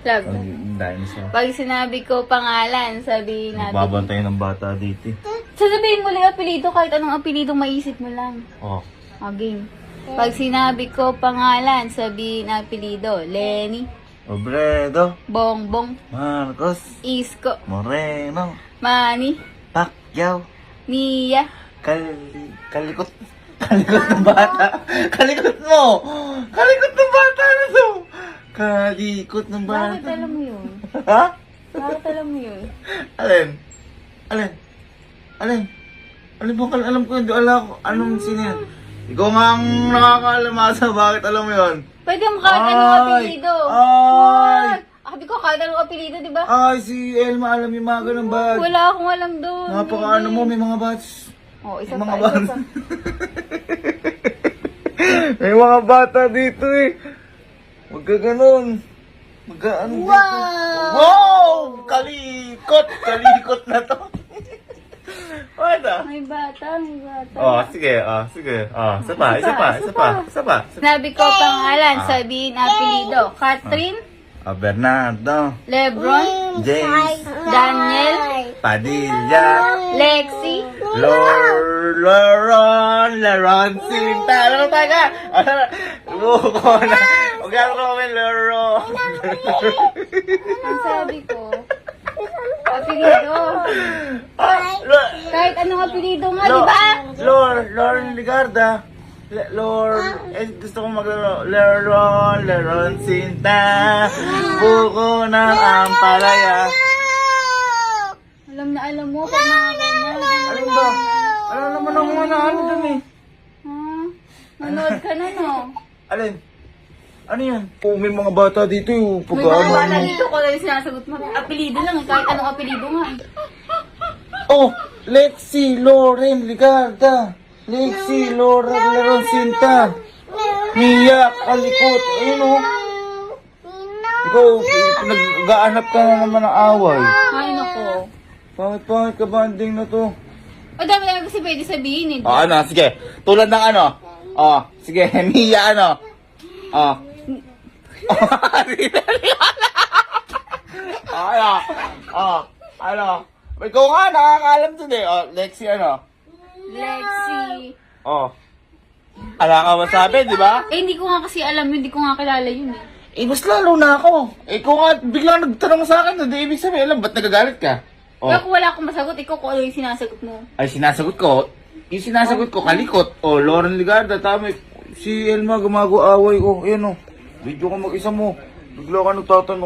Love. Dinosaur. Pag sinabi ko pangalan, sabihin natin. Babantay ng bata dito. Sasabihin mo lang apelido, kahit anong apelido maisip mo lang. Oh. Game. Pag sinabi ko pangalan, sabihin apelido. Lenny, Obredo. Bongbong, Marcos. Isko, Moreno. Manny, Pacquiao. Mia. Kalikot. Kalikot ng bata. Kalikot mo. Kalikot ng bata na to. Kalikot ng Bakit bata. alam mo yun? Ha? Bakit alam mo yun? Alin? Alin? Alin? Alin ba? Alam ko yun. Alam ko. Anong sino yan? Ikaw nga ang nakakaalamasa. Bakit alam mo yun? Pwede mo kahit anong apelido. Ay! Sabi ko kahit anong apelido, di ba? Ay, si Elma alam yung mga ganun ba? Wala akong alam doon. Napaka ano mo, may mga bats. Oh, isa Mga pa, bata. isa pa. May mga bata dito eh. Huwag ka ganun. Mag-ano dito. Wow! Kalikot! Kalikot na to. Bata. May bata, may bata. Oh, sige. Sige. Isa pa. Sinabi ko pangalan, sabihin apelido. Catherine, Bernardo. Lebron, James. Daniel, Padilla. Lexi, Leron, Sinta. Alam mo tayo ka? Buko na. Huwag ka comment, Leron. ang sabi ko, apelido. Kahit anong apelido nga, di ba? Lauren Ligarda. Gusto kong Leron Sinta. Buko ng ampalaya. Alam na alam mo kung mga ganyan. Alam ba? Alam naman ako na ano dun eh. Ha? Manood ka na, no? Alin? Ano yan? Oh, may mga bata dito yung May mga bata pag-ano. dito ko lang sinasagot mo. Apelido lang, kahit anong apelido nga. Oh, Lexi, Lauren Ligarda. Lexi, Leron Sinta. Mia, Kalikot. Ayun oh. Ikaw, nag-aanap ka na naman ng away. Ay, nako. Pangit ka banding na to. O, dami-dami kasi pwede sabihin eh. Ano, sige. Tulad ng ano. Sige, Mia ano. Ano. Ikaw nga, nakakaalam dun eh. Lexi ano. Lexi. Ala ka masabi, di ba? Eh, hindi ko nga kasi alam yun. Hindi ko nga kilala yun eh. Mas lalo na ako. Ikaw nga, biglang nagtanong sa akin, hindi ibig sabihin, alam, ba't nagagalit ka? Kaya kung wala akong masagot, ikaw kung ano yung sinasagot mo. Ay, sinasagot ko. Yung sinasagot ko, Kalikot. Lauren Ligarda, tama. Si Elma, gumago away ko. Ayan o. Video ko mag-isa mo. Bigla ka nagtatanong.